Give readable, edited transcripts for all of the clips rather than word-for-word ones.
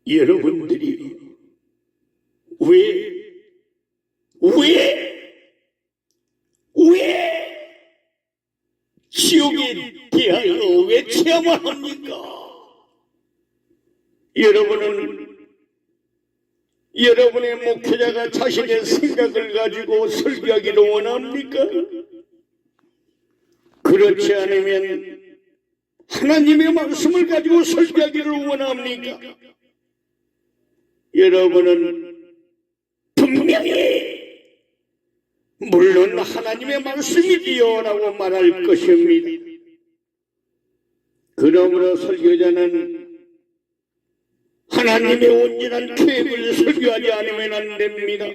여러분들이 왜 지옥에 대하여 외쳐야만 합니까? 여러분의 목회자가 자신의 생각을 가지고 설교하기를 원합니까? 그렇지 않으면 하나님의 말씀을 가지고 설교하기를 원합니까? 여러분은 분명히 물론 하나님의 말씀이지요라고 말할 것입니다. 그러므로 설교자는 하나님의 온전한 계획을 설교하지 않으면 안 됩니다.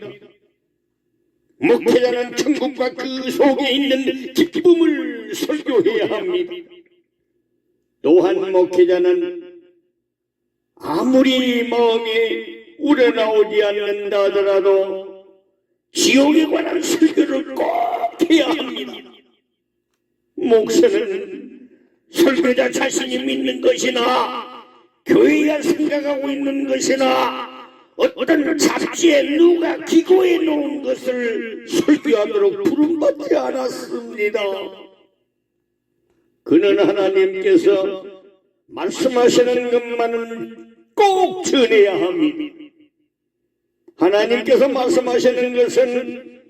목회자는 천국과 그 속에 있는 기쁨을 설교해야 합니다. 또한 목회자는 아무리 마음이 우러나오지 않는다 하더라도 지옥에 관한 설교를 꼭 해야 합니다. 목사는 설교자 자신이 믿는 것이나 교회가 생각하고 있는 것이나 어떤 잡지에 누가 기고해 놓은 것을 설교하도록 부름받지 않았습니다. 그는 하나님께서 말씀하시는 것만은 꼭 전해야 합니다. 하나님께서 말씀하시는 것은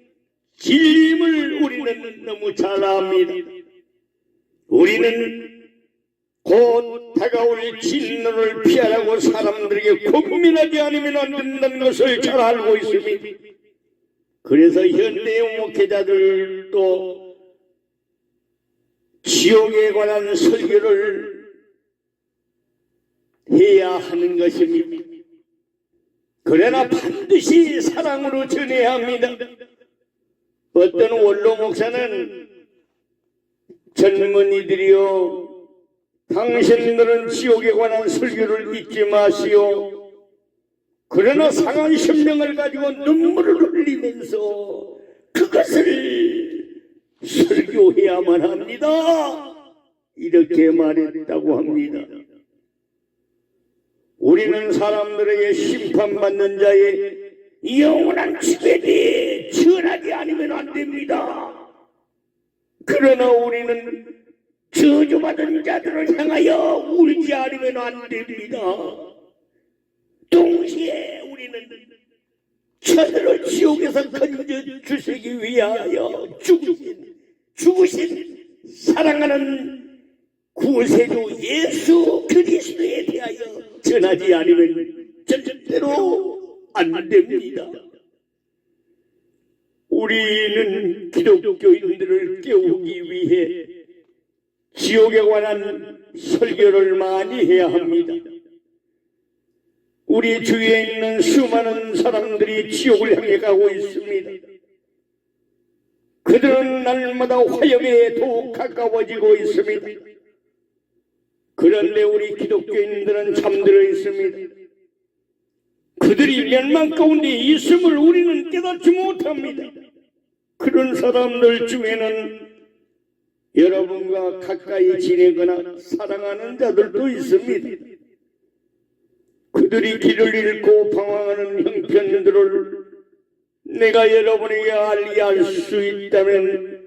진리임을 우리는 너무 잘 압니다. 우리는 곧 다가올 진노를 피하라고 사람들에게 고민하지 않으면 안 된다는 것을 잘 알고 있습니다. 그래서 현대의 목회자들도 지옥에 관한 설교를 해야 하는 것입니다. 그러나 반드시 사랑으로 전해야 합니다. 어떤 원로 목사는 젊은이들이여 당신들은 지옥에 관한 설교를 잊지 마시오. 그러나 상한 심령을 가지고 눈물을 흘리면서 그것을 설교해야만 합니다. 이렇게 말했다고 합니다. 우리는 사람들에게 심판받는 자의 영원한 지배에 대해 전하지 않으면 안 됩니다. 그러나 우리는 저주받은 자들을 향하여 울지 않으면 안 됩니다. 동시에 우리는 저들을 지옥에서 건져주시기 위하여 죽으신 사랑하는 구세주 예수 그리스도에 대하여 전하지 않으면 절대로 안 됩니다. 우리는 기독교인들을 깨우기 위해 지옥에 관한 설교를 많이 해야 합니다. 우리 주위에 있는 수많은 사람들이 지옥을 향해 가고 있습니다. 그들은 날마다 화염에 더욱 가까워지고 있습니다. 그런데 우리 기독교인들은 잠들어 있습니다. 그들이 멸망 가운데 있음을 우리는 깨닫지 못합니다. 그런 사람들 중에는 여러분과 가까이 지내거나 사랑하는 자들도 있습니다. 그들이 길을 잃고 방황하는 형편들을 내가 여러분에게 알게 수 있다면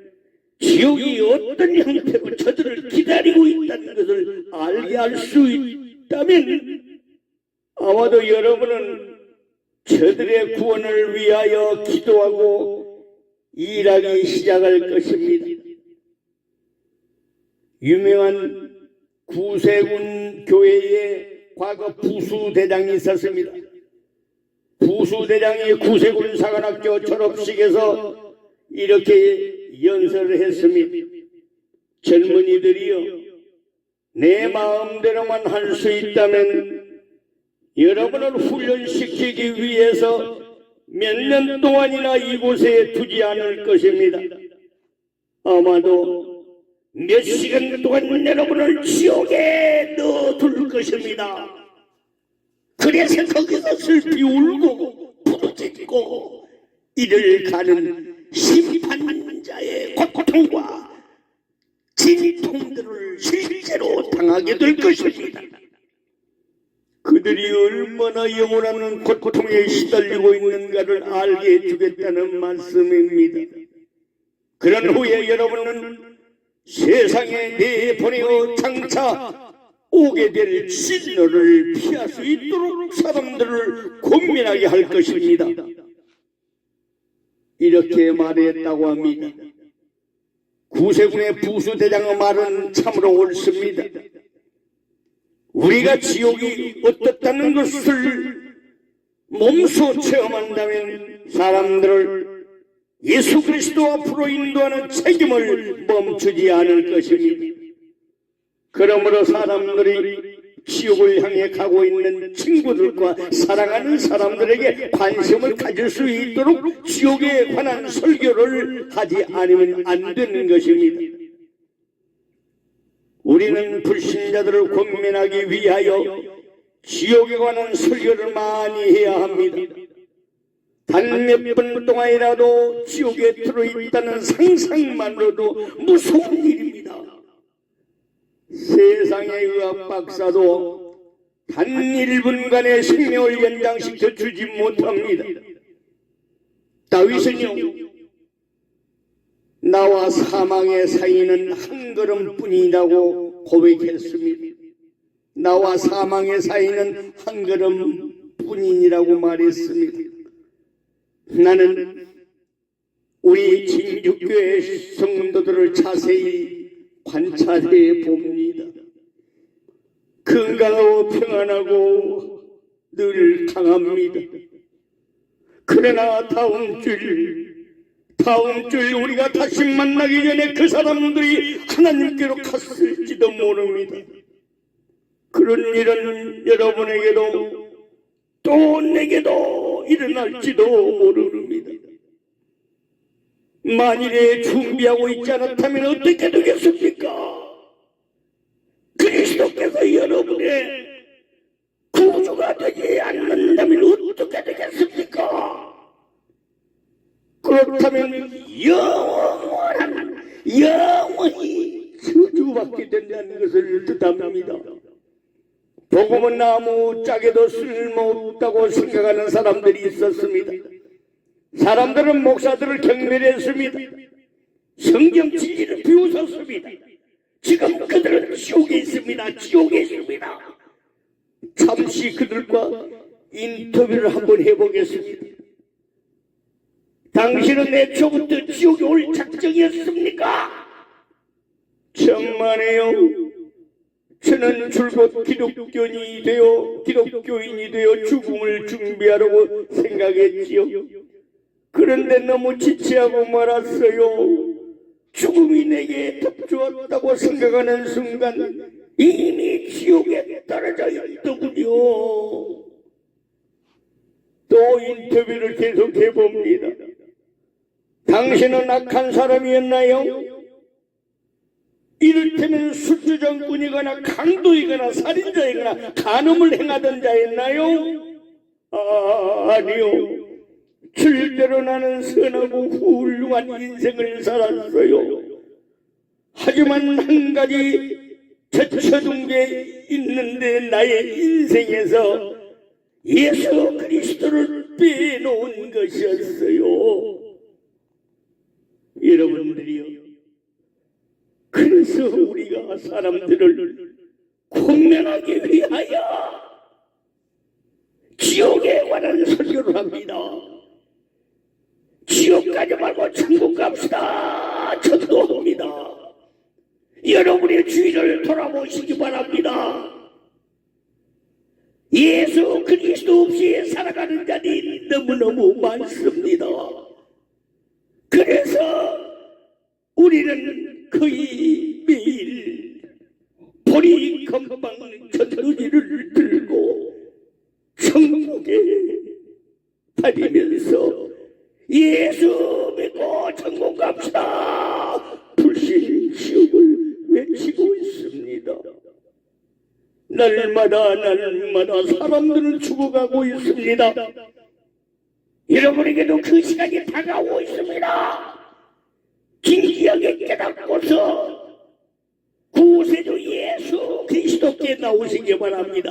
지옥이 어떤 형태로 저들을 기다리고 있다는 것을 알게 수 있다면 아마도 여러분은 저들의 구원을 위하여 기도하고 일하기 시작할 것입니다. 유명한 구세군 교회에 과거 부수대장이 있었습니다. 부수대장이 구세군 사관학교 졸업식에서 이렇게 연설을 했습니다. 젊은이들이여, 내 마음대로만 할 수 있다면 여러분을 훈련시키기 위해서 몇 년 동안이나 이곳에 두지 않을 것입니다. 아마도 몇 시간 동안 여러분을 지옥에 넣어둘 것입니다. 그래서 거기서 슬피 울고 부르짖고 이를 가는 심판자의 고통과 진통들을 실제로 당하게 될 것입니다. 그 그들이 얼마나 영원한 고통에 시달리고 있는가를 알게 해주겠다는 말씀입니다. 그런 후에 여러분은 세상에 내보내어 장차 오게 될 진노를 피할 수 있도록 사람들을 고민하게 할 것입니다. 이렇게 말했다고 합니다. 구세군의 부수대장의 말은 참으로 옳습니다. 우리가 지옥이 어떻다는 것을 몸소 체험한다면 사람들을 예수 그리스도 앞으로 인도하는 책임을 멈추지 않을 것입니다. 그러므로 사람들이 지옥을 향해 가고 있는 친구들과 사랑하는 사람들에게 관심을 가질 수 있도록 지옥에 관한 설교를 하지 않으면 안 되는 것입니다. 우리는 불신자들을 권면하기 위하여 지옥에 관한 설교를 많이 해야 합니다. 단 몇 분 동안이라도 지옥에 들어있다는 상상만으로도 무서운 일입니다. 세상의 의학 박사도 단 1분간의 생명을 연장시켜 주지 못합니다. 다윗은요, 나와 사망의 사이는 한 걸음뿐이라고 고백했습니다. 나와 사망의 사이는 한 걸음뿐이라고 말했습니다. 나는 우리 진주교회 성도들을 자세히 관찰해 봅니다. 건강하고 평안하고 늘 강합니다. 그러나 다음 주 우리가 다시 만나기 전에 그 사람들이 하나님께로 갔을지도 모릅니다. 그런 일은 여러분에게도 또 내게도 일어날지도 모릅니다. 만일에 준비하고 있지 않았다면 어떻게 되겠습니까? 그리스도께서 여러분의 구주가 되지 않는다면 어떻게 되겠습니까? 그렇다면 영원히 저주받게 된다는 것을 뜻합니다. 복음은 아무짝에도 쓸모없다고 생각하는 사람들이 있었습니다. 사람들은 목사들을 경멸했습니다. 성경 진리를 비웃었습니다. 지금 그들은 지옥에 있습니다. 지옥에 있습니다. 잠시 그들과 인터뷰를 한번 해보겠습니다. 당신은 애초부터 지옥에 올 작정이었습니까? 천만에요. 저는 줄곧 기독교인이 되어 죽음을 준비하려고 생각했지요. 그런데 너무 지체하고 말았어요. 죽음이 내게 덮주었다고 생각하는 순간 이미 지옥에 떨어져 있더군요. 또 인터뷰를 계속해봅니다. 당신은 악한 사람이었나요? 이를테면 술주정꾼이거나 강도이거나 살인자이거나 간음을 행하던 자였나요? 아니요. 절대로 나는 선하고 훌륭한 인생을 살았어요. 하지만 한 가지 젖혀둔 게 있는데 나의 인생에서 예수 그리스도를 빼놓은 것이었어요. 여러분들이요. 그래서 우리가 사람들을 권면하기 위하여 지옥에 관한 설교를 합니다. 지옥 가지 말고 천국 갑시다. 전도합니다. 여러분의 주의를 돌아보시기 바랍니다. 예수 그리스도 없이 살아가는 자들이 너무너무 많습니다. 그래서 우리는 거의 매일 보리 건방 전도지를 들고 천국에 다니면서 예수 믿고 천국 갑시다. 불신 지옥을 외치고 있습니다. 날마다 사람들은 죽어가고 있습니다. 여러분에게도 그 시간이 다가오고 있습니다. 진지하게 깨닫고서 구세주 예수 그리스도께 나오시기 바랍니다.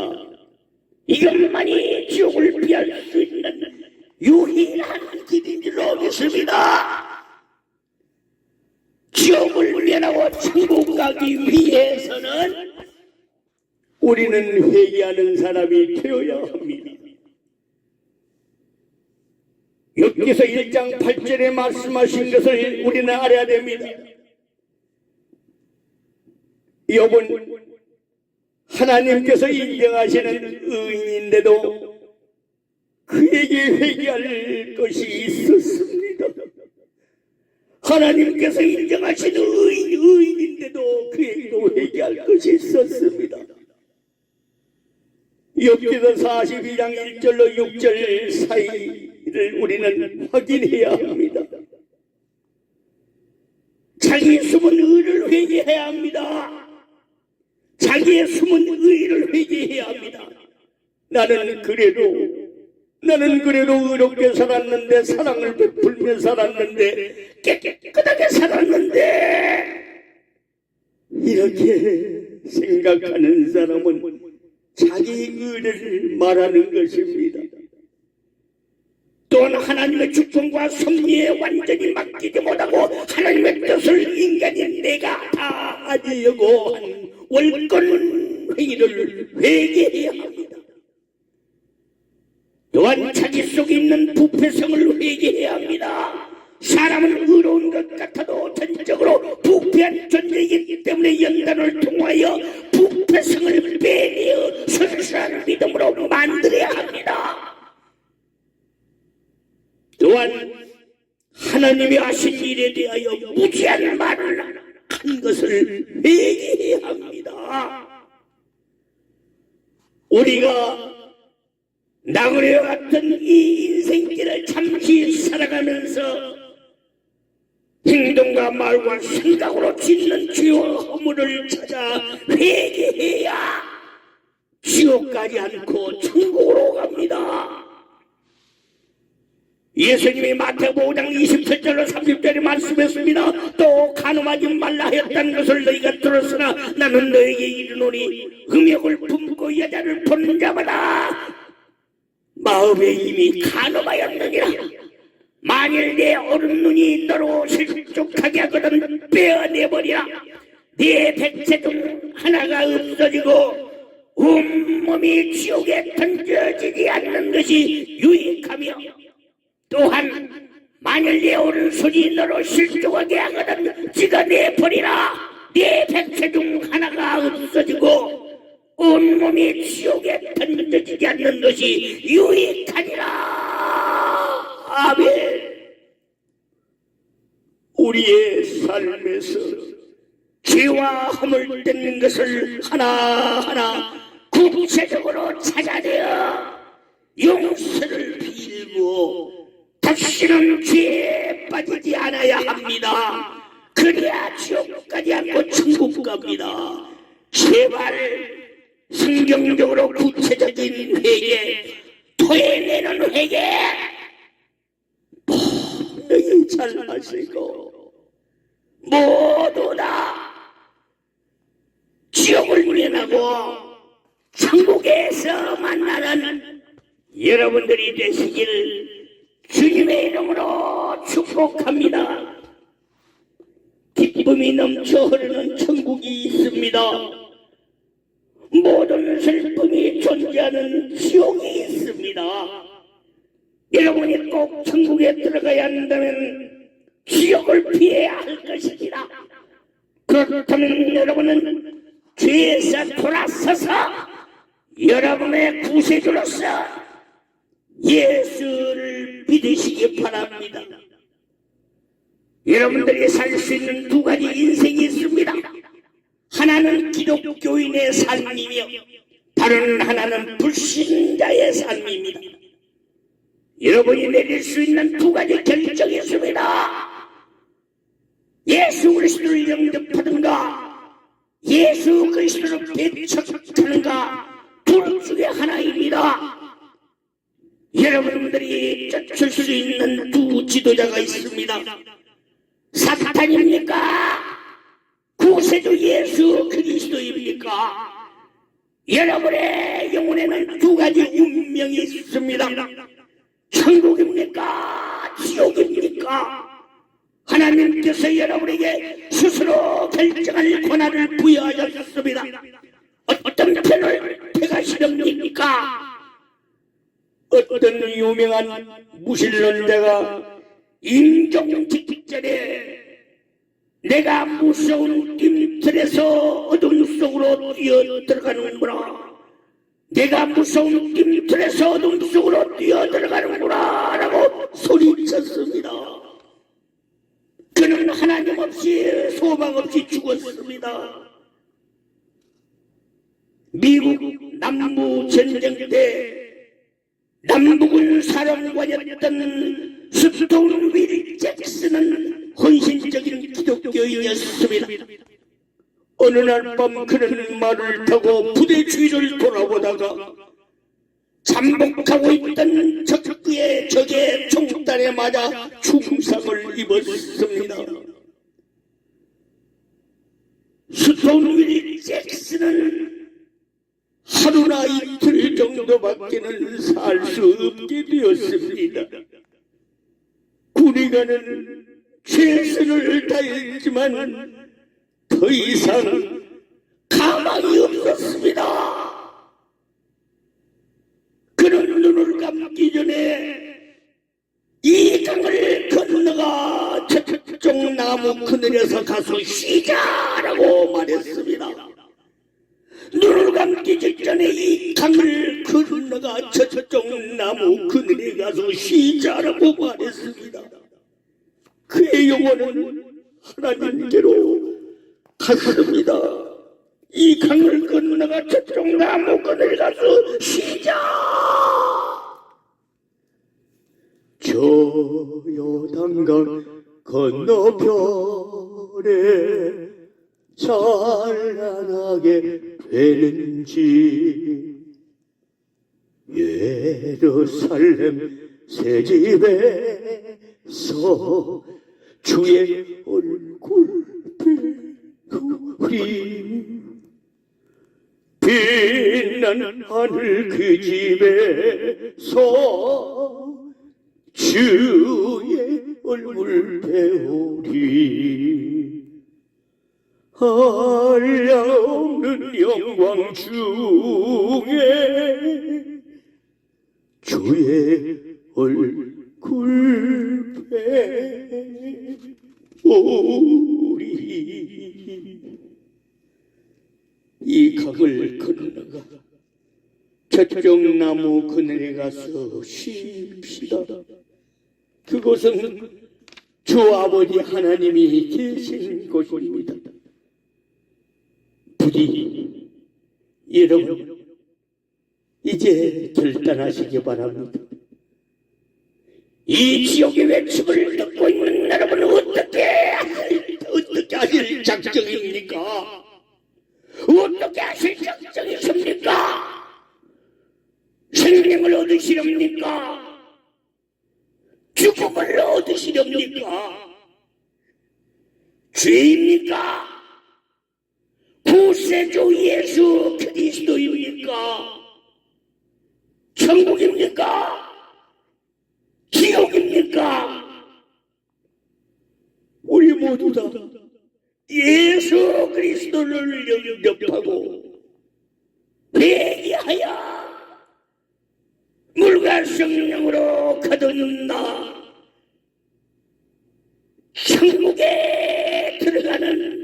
이것만이 지옥을 피할 수 있는 유일한 길인 줄로 믿습니다. 지옥을 면하고 천국 가기 위해서는 우리는 회개하는 사람이 되어야 합니다. 욥기서 1장 8절에 말씀하신 것을 우리는 알아야 됩니다. 욥은 하나님께서 인정하시는 의인인데도 그에게 회개할 것이 있었습니다. 하나님께서 인정하시는 의인인데도 그에게도 회개할 것이 있었습니다. 욥기서 42장 1절로 6절 사이를 우리는 확인해야 합니다. 자기 숨은 의를 회개해야 합니다. 자기의 숨은 의를 회개해야 합니다. 나는 그래도 의롭게 살았는데, 사랑을 베풀며 살았는데, 깨끗하게 살았는데, 이렇게 생각하는 사람은 자기 의를 말하는 것입니다. 또한 하나님의 주권과 섭리에 완전히 맡기지 못하고 하나님의 뜻을 인간인 내가 다 하려고 한 월권 회의를 회개해야 합니다. 또한 자기 속에 있는 부패성을 회개해야 합니다. 사람은 의로운 것 같아도 전적으로 부패한 존재이기 때문에 연단을 통하여 부패성을 빼내어 선수한 믿음으로 만들어야 합니다. 또한 하나님이 하신 일에 대하여 무지한 말을 한 것을 회개해야 합니다. 우리가 나그네와 같은 이 인생길을 잠시 살아가면서 행동과 말과 생각으로 짓는 죄와 허물을 찾아 회개해야 지옥 가지 않고 천국으로 갑니다. 예수님이 마태복음 5장 27절로 30절에 말씀했습니다. 또 간음하지 말라 했다는 것을 너희가 들었으나 나는 너희에게 이르노니 음욕을 품고 여자를 보는 자마다 마음에 이미 간음하였느니라. 만일 내 오른눈이 너로 실족하게 하거든 빼어내버리라. 네 백체 중 하나가 없어지고 온몸이 지옥에 던져지지 않는 것이 유익하며, 또한 만일 내 오른손이 너로 실족하게 하거든 찍어내버리라. 네 백체 중 하나가 없어지고 온몸이 지옥에 던져지지 않는 것이 유익하니라. 아멘. 우리의 삶에서 죄와 허물 뜯는 것을 하나하나 구체적으로 찾아내어 용서를 빌고 다시는 죄에 빠지지 않아야 합니다. 그래야 지옥 가지 않고 천국 갑니다. 제발 성경적으로 구체적인 회개, 토해내는 회개 분명히 잘 하시고 모두 다 지옥을 면하고 천국에서 만나는 여러분들이 되시기를 주님의 이름으로 축복합니다. 기쁨이 넘쳐 흐르는 천국이 있습니다. 모든 슬픔이 존재하는 지옥이 있습니다. 여러분이 꼭 천국에 들어가야 한다면 지옥을 피해야 할 것입니다. 그렇다면 여러분은 죄에서 돌아서서 여러분의 구세주로서 예수를 믿으시기 바랍니다. 여러분들이 살 수 있는 두 가지 인생이 있습니다. 하나는 기독교인의 삶이며 다른 하나는 불신자의 삶입니다. 여러분이 내릴 수 있는 두 가지 결정이 있습니다. 예수 그리스도를 영접하든가 예수 그리스도를 배척하는가, 둘 중에 하나입니다. 여러분들이 쫓을 수 있는 두 지도자가 있습니다. 사탄입니까? 구세주 예수 그리스도입니까? 여러분의 영혼에는 두 가지 운명이 있습니다. 천국입니까? 지옥입니까? 하나님께서 여러분에게 스스로 결정할 권한을 부여하셨습니다. 어떤 편을 택하시렵니까? 어떤 유명한 무신론자가 임종 직전에 내가 무서운 낌틀에서 어둠 속으로 뛰어 들어가는구나, 내가 무서운 낌틀에서 어둠 속으로 뛰어 들어가는구나 라고 소리쳤습니다. 그는 하나님 없이 소망 없이 죽었습니다. 미국 남부 전쟁 때 남북은 사령관이었던 스톤 윌 잭슨은 헌신적인 기독교인이었습니다. 어느 날 밤 그는 말을 타고 부대 주위를 돌아보다가 잠복하고 있던 적의 총단에 맞아 중상을 입었습니다. 스톤 윌 잭슨은 하루나 이틀 정도밖에는 살 수 없게 되었습니다. 군의관은 최선을 다했지만 더 이상 가망이 없었습니다. 그는 눈을 감기 전에 이 강을 건너가 저쪽 나무 그늘에서 가서 쉬자라고 말했습니다. 눈을 감기 직전에 이 강을 건너가 저쪽 나무 그늘에 가서 쉬자라고 말했습니다. 그의 영혼은 하나님께로 갔습니다. 이 강을 건너가 저쪽 나무 그늘에 가서 쉬자. 저 요단강 건너편에 찬란하게 되는지 예루살렘 새집에서 주의 얼굴 배우리 빛나는 하늘 그 집에서 주의 얼굴 배우리 한량없는 영광 중에 주의 얼굴 배우리. 이 강을 건너가 저쪽 나무 그늘에 가서 쉽시다. 그곳은 주 아버지 하나님이 계신 곳입니다. 부디 여러분 이제 결단하시기 바랍니다. 이 지옥의 외침을 듣고 있는 여러분은 어떻게 하실 작정입니까? 어떻게 하실 작정이십니까? 생명을 얻으시렵니까? 죽음을 얻으시렵니까? 죄입니까? 구세주 예수 그리스도입니까? 천국입니까? 지옥입니까? 우리 모두 다 예수 그리스도를 영접하고 회개하여 물과 성령으로 거듭는다. 천국에 들어가는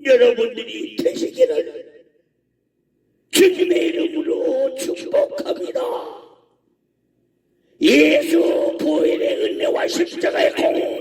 여러분들이 되시기를 주님의 이름으로 축복합니다. 예수 보혈의 은혜와 십자가의 공